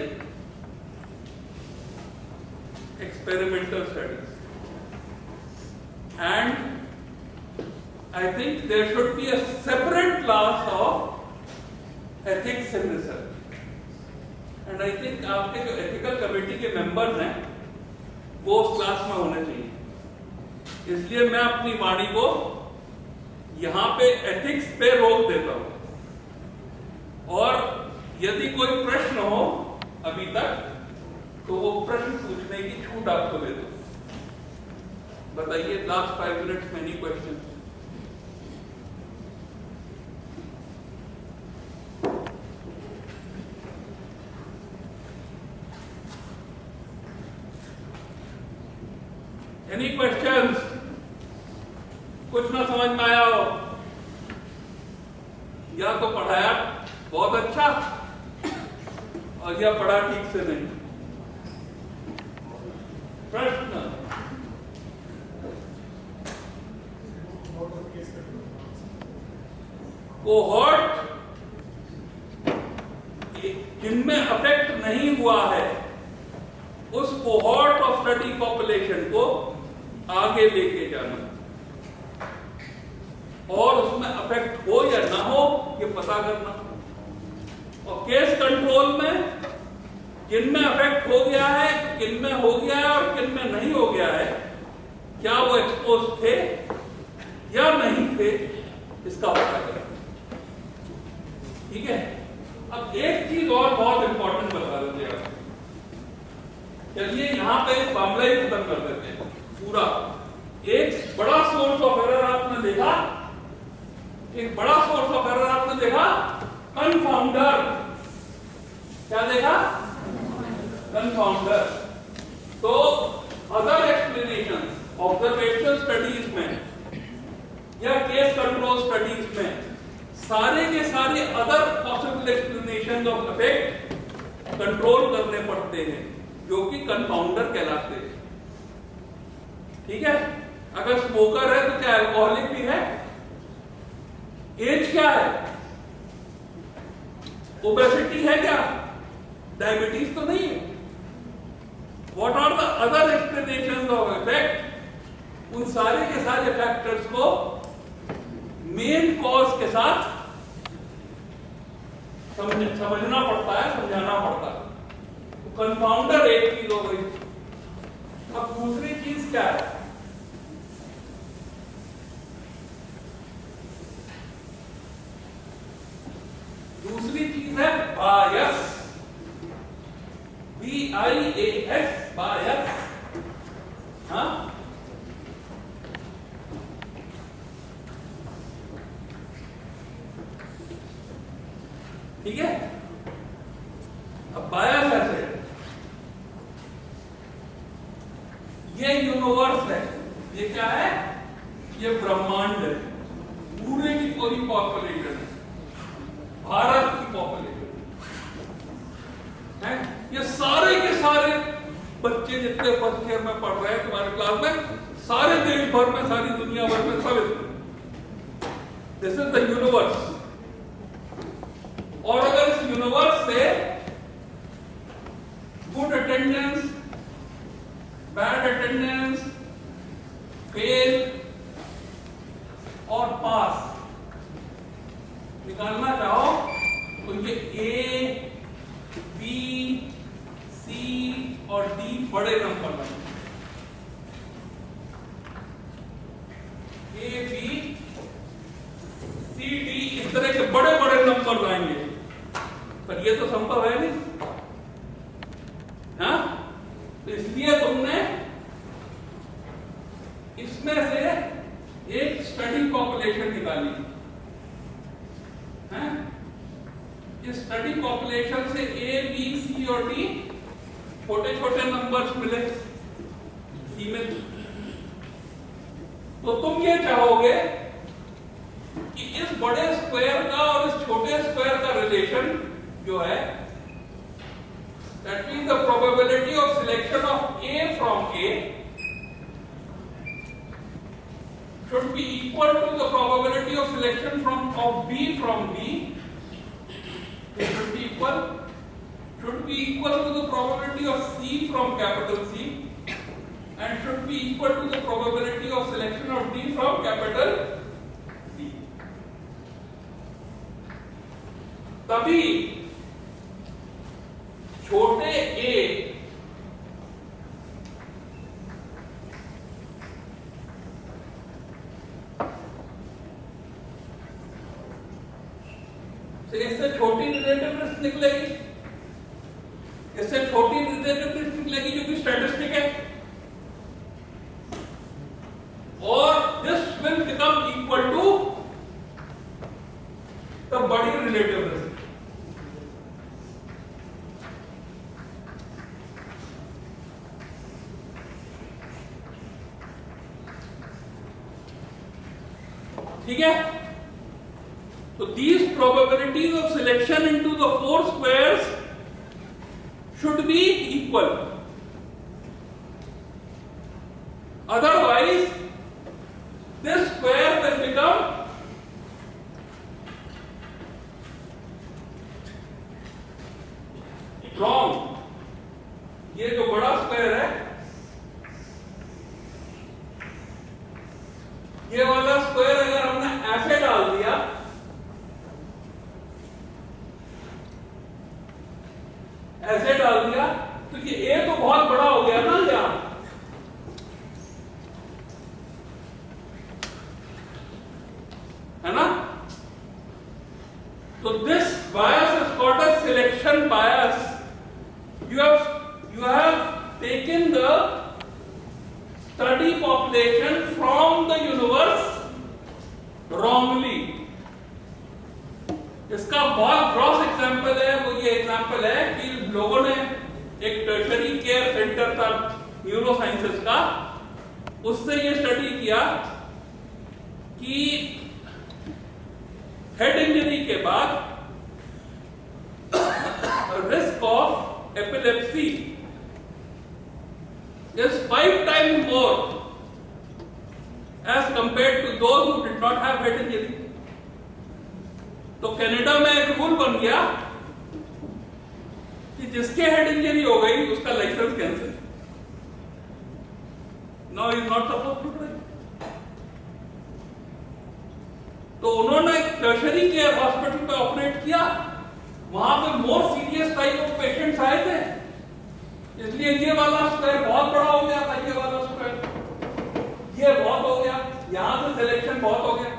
experimental studies. And I think there should be a separate class of ethics in research. And I think आपके जो ethical committee के members हैं वो उस class में होने चाहिए. इसलिए मैं अपनी वाणी को यहां पे एथिक्स पे रोक देता हूं. और यदि कोई प्रश्न हो अभी तक तो वो प्रश्न पूछने की छूट आपको दे दो. बताइए, लास्ट 5 मिनट्स में एनी क्वेश्चन? Any questions? कुछ ना समझ में आया हो या तो पढ़ाया बहुत अच्छा और या पढ़ा ठीक से नहीं. प्रश्न? कोहॉर्ट जिनमें अफेक्ट नहीं हुआ है उस कोहॉर्ट ऑफ स्टडी पॉपुलेशन को आगे लेके जाना और उसमें अफेक्ट हो या ना हो ये पता करना. और केस कंट्रोल में किनमें अफेक्ट हो गया है, किनमें हो गया है और किनमें नहीं हो गया है, क्या वो एक्सपोज थे या नहीं थे, इसका पता करें. ठीक है. अब एक चीज और बहुत इंपॉर्टेंट बता देते हैं आप. चलिए यहां पे मामला ही खत्म कर देते हैं पूरा. एक बड़ा सोर्स ऑफ एरर आपने देखा, एक बड़ा सोर्स ऑफ एरर आपने देखा, कन्फाउंडर. क्या देखा? कन्फाउंडर. तो अदर एक्सप्लेनेशन ऑब्जर्वेशनल स्टडीज में या केस कंट्रोल स्टडीज में सारे के सारे other possible explanation of effect control करने पड़ते हैं जो कि कन्फाउंडर कहलाते हैं. ठीक है. अगर स्मोकर है तो क्या अल्कोहलिक भी है? एज क्या है? ओबेसिटी है क्या? डायबिटीज तो नहीं है. What are the other explanations of effect? उन सारे के सारे फैक्टर्स को मेन कॉज के साथ समझना पड़ता है, समझाना पड़ता है. तो कन्फाउंडर एक चीज हो गई. अब दूसरी चीज क्या है? दूसरी चीज है बायस. BIAS, बायस. हाँ, ठीक है. अब बायस ऐसे ये यूनिवर्स है. ये क्या है? ये ब्रह्मांड है. पूरे की पूरी पॉपुलेशन है, भारत की पॉपुलेशन है. ये सारे के सारे बच्चे जितने फर्स्ट ईयर में पढ़ रहे हैं तुम्हारे क्लास में, सारे देश भर में, सारी दुनिया भर में, सब इसमें. This is the universe. और अगर इस यूनिवर्स से good attendance, bad attendance, fail और पास निकालना चाहो तो ये A, B, C और D बड़े नंबर हैं. A, B, C, D इस तरह के बड़े बड़े नंबर आएंगे. पर ये तो संभव है नहीं. हाँ, तो इसलिए तुमने इसमें से एक स्टडी पॉपुलेशन निकाली है. इस स्टडी पॉपुलेशन से A, B, C और D छोटे छोटे नंबर्स मिले, सीमित. तो तुम ये चाहोगे कि इस बड़े स्क्वायर का और इस छोटे स्क्वायर का रिलेशन जो है, that means the probability of selection of A from A should be equal to the probability of selection of B from D. It should be equal to the probability of C from capital C, and should be equal to the probability of selection of D from capital D. तभी छोटे a से इससे छोटी relative risk निकलेगी, इससे छोटी relative risk निकलेगी जो कि स्टैटिस्टिक है, और this will become equal to the बड़ी रिलेटिव रिस्क. ठीक है. So these probabilities of selection into the four squares should be equal. Otherwise, this square will become wrong. ये जो बड़ा स्क्वायर है, ये वाला स्क्वायर अगर हमने ऐसे डाल दिया, ऐसे डाल दिया, तो ये a तो बहुत बड़ा हो गया ना यहां, है ना. तो this bias is called as selection bias. You have taken the study population from the universe wrongly. इसका बहुत ग्रॉस एग्जाम्पल है, वो ये एग्जाम्पल है कि लोगों ने एक टर्शरी केयर सेंटर था न्यूरो साइंसेस का, उससे ये स्टडी किया कि हेड इंजरी के बाद risk of epilepsy is 5 times more as compared to those who did not have head injury. तो कनाडा में एक रूल बन गया कि जिसके हेड इंजरी हो गई उसका licence cancel. Now is not supposed to drive. तो उन्होंने टर्शरी केयर हॉस्पिटल पे ऑपरेट किया, वहां पे more serious type of patients आए थे, इसलिए ये वाला स्क्वायर बहुत बड़ा हो गया था, ये वाला स्क्वायर ये बहुत हो गया, यहां से सिलेक्शन बहुत हो गया.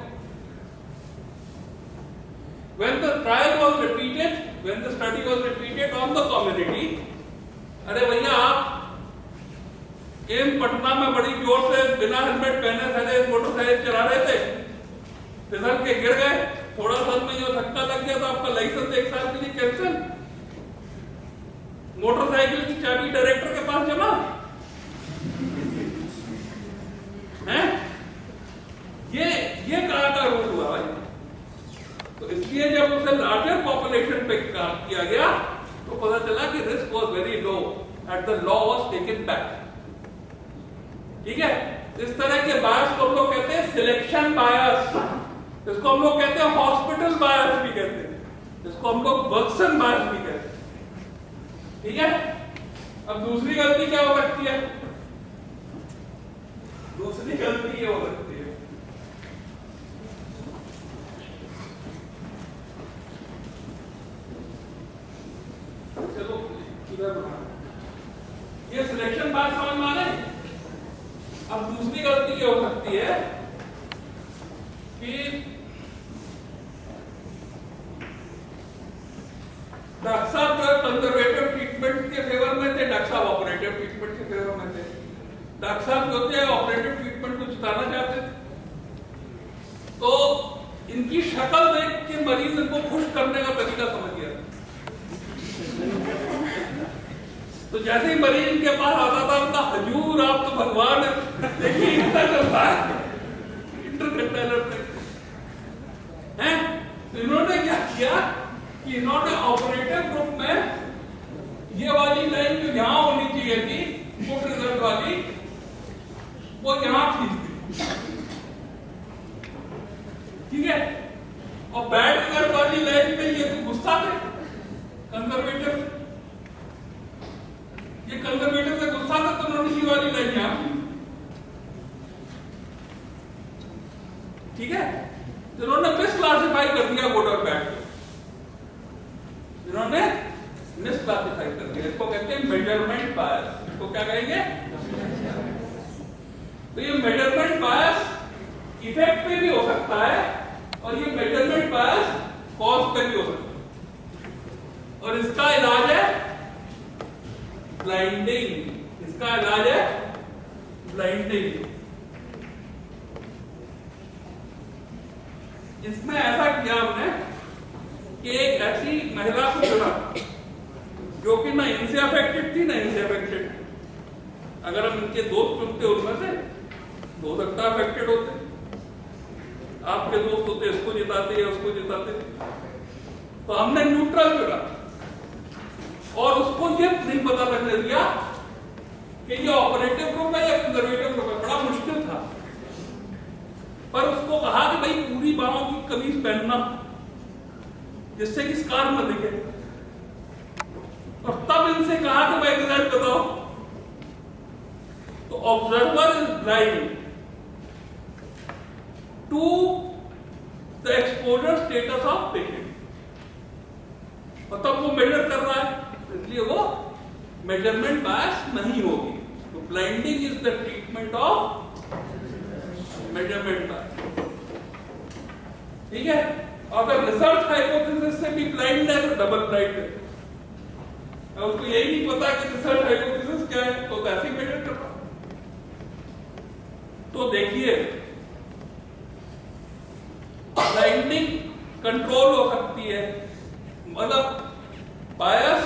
When the trial was repeated, when the study was repeated on the community, अरे भैया आप एम पटना में बड़ी जोर से बिना हेलमेट पहने खड़े मोटरसाइकिल चला रहे थे, फिसल के गिर गए, थोड़ा सा में जो धक्का लग गया तो आपका लाइसेंस 1 साल के लिए कैंसिल. मोटरसाइकिल की चाबी डायरेक्टर के पास जमा है. ये कहां का रूल हुआ भाई. तो इसलिए जब उसे लार्जर पॉपुलेशन पे किया गया तो पता चला कि risk was very low and the law was taken back. ठीक है. इस तरह के बायस को हम लोग कहते हैं सिलेक्शन बायस, इसको हम लोग कहते हैं हॉस्पिटल बायस भी कहते हैं, इसको हम लोग बर्गसन बायस भी कहते हैं. ठीक है. अब दूसरी गलती क्या हो सकती है? दूसरी गलती ये हो सकती है, चलो इधर ये सिलेक्शन बात समझ में आ रही. अब दूसरी गलती ये हो सकती है कि डॉक्टर साहब जो कंजर्वेटिव ट्रीटमेंट के फेवर में थे, डॉक्टर साहब ऑपरेटिव ट्रीटमेंट के फेवर में थे. डॉक्टर साहब जो थे ऑपरेटिव ट्रीटमेंट को जिताना चाहते थे, तो इनकी शक्ल देख के मरीज इनको खुश करने का तरीका समझ गया. तो जैसे ही मरीज इनके पास आता था उनका हजूर आप तो भगवान है, देखिए इतना चल रहा है इंटरकंटेनर है. तो इन्होंने क्या किया कि इन्होंने ऑपरेटिव ग्रुप में ये वाली लाइन जो यहां होनी चाहिए थी गुड रिजल्ट वाली, वो यहां खींच दी. ठीक है, तो इन्होंने मिसक्लासिफाई कर दिया गुड और बैड को, इन्होंने मिसक्लासिफाई कर दिया। इसको कहते हैं मेजरमेंट बायस। इसको क्या कहेंगे? तो ये मेजरमेंट बायस इफेक्ट पे भी हो सकता है और ये मेजरमेंट बायस कॉज पे भी हो सकता है, और इसका इलाज है ब्लाइंडिंग। इसका इलाज है ब्लाइंडिंग। इसमें ऐसा किया हमने कि एक ऐसी महिला को चुना जो कि ना इनसे अफेक्टेड थी ना इनसे अफेक्टेड। अगर हम इनके दोस्त चुनते उनमें से हो सकता है अफेक्टेड होते, आपके दोस्त होते इसको जिताते या उसको जिताते, तो हमने न्यूट्रल चुना और उसको ये नहीं पता लगने दिया कि ये ऑपरेटिव ग्रुप है या कंजर्वेटिव ग्रुप है। बड़ा मुश्किल था, पर उसको कहा कि भाई पूरी बाहों की कमीज पहनना जिससे कि स्कार न दिखे, और तब इनसे कहा कि भाई रिजल्ट बताओ। तो observer is blind to the exposure status of patient, और तब वो मेजर कर रहा है, इसलिए वो मेजरमेंट बायस नहीं होगी। तो blinding is the treatment of measurement bias. ठीक है, अगर रिसर्च हाइपोथेसिस से भी ब्लाइंड है तो डबल ब्लाइंड है। उसको यही नहीं पता कि रिसर्च हाइपोथेसिस क्या है, तो ऐसे मेजर कर रहा। तो देखिए, ब्लाइंडिंग कंट्रोल हो सकती है, मतलब बायस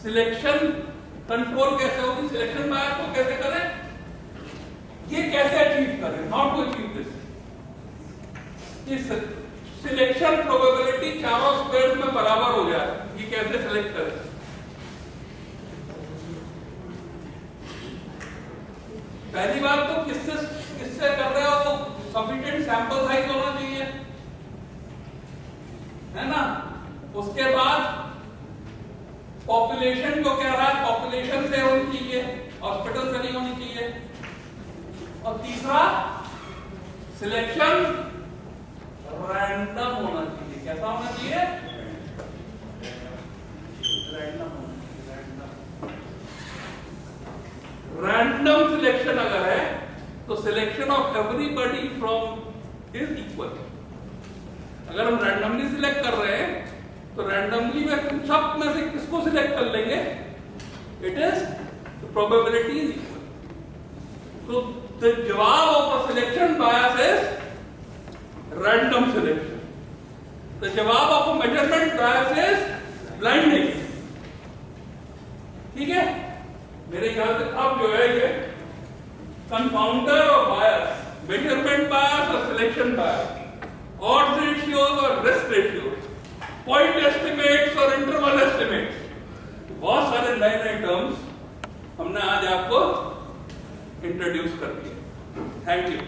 सिलेक्शन कंट्रोल कैसे होगी, सिलेक्शन बायस को कैसे करें, ये कैसे अचीव करें, हाउ टू अचीव दिस। इस सिलेक्शन प्रोबेबिलिटी चारों स्क्वायर्स में बराबर हो जाए, ये कैसे सिलेक्ट करें। पहली बात तो किससे कर रहे हो, तो सफिशिएंट सैंपल साइज होना चाहिए, है ना। उसके बाद पॉपुलेशन जो कह रहा है पॉपुलेशन से होनी चाहिए, हॉस्पिटल से नहीं होनी चाहिए। और तीसरा सिलेक्शन रैंडम होना चाहिए। कैसा होना चाहिए? रैंडम होना चाहिए। रैंडम सिलेक्शन अगर है तो selection of everybody from is equal. अगर हम रैंडमली सिलेक्ट कर रहे हैं तो रैंडमली में तुम सब में से किसको सिलेक्ट कर लेंगे, it is the probability is equal. तो द जवाब of a selection bias is random selection. The जवाब of a measurement bias is blinding. ठीक है, मेरे ख्याल से अब जो है ये कंपाउंडर और बायस, मेजरमेंट बायस और सिलेक्शन बायस, ऑड्स रेशियोज और रिस्क रेशियोज, पॉइंट एस्टिमेट्स और इंटरवल एस्टिमेट्स, बहुत सारे नए नए टर्म्स हमने आज आपको इंट्रोड्यूस कर दिए। Thank you.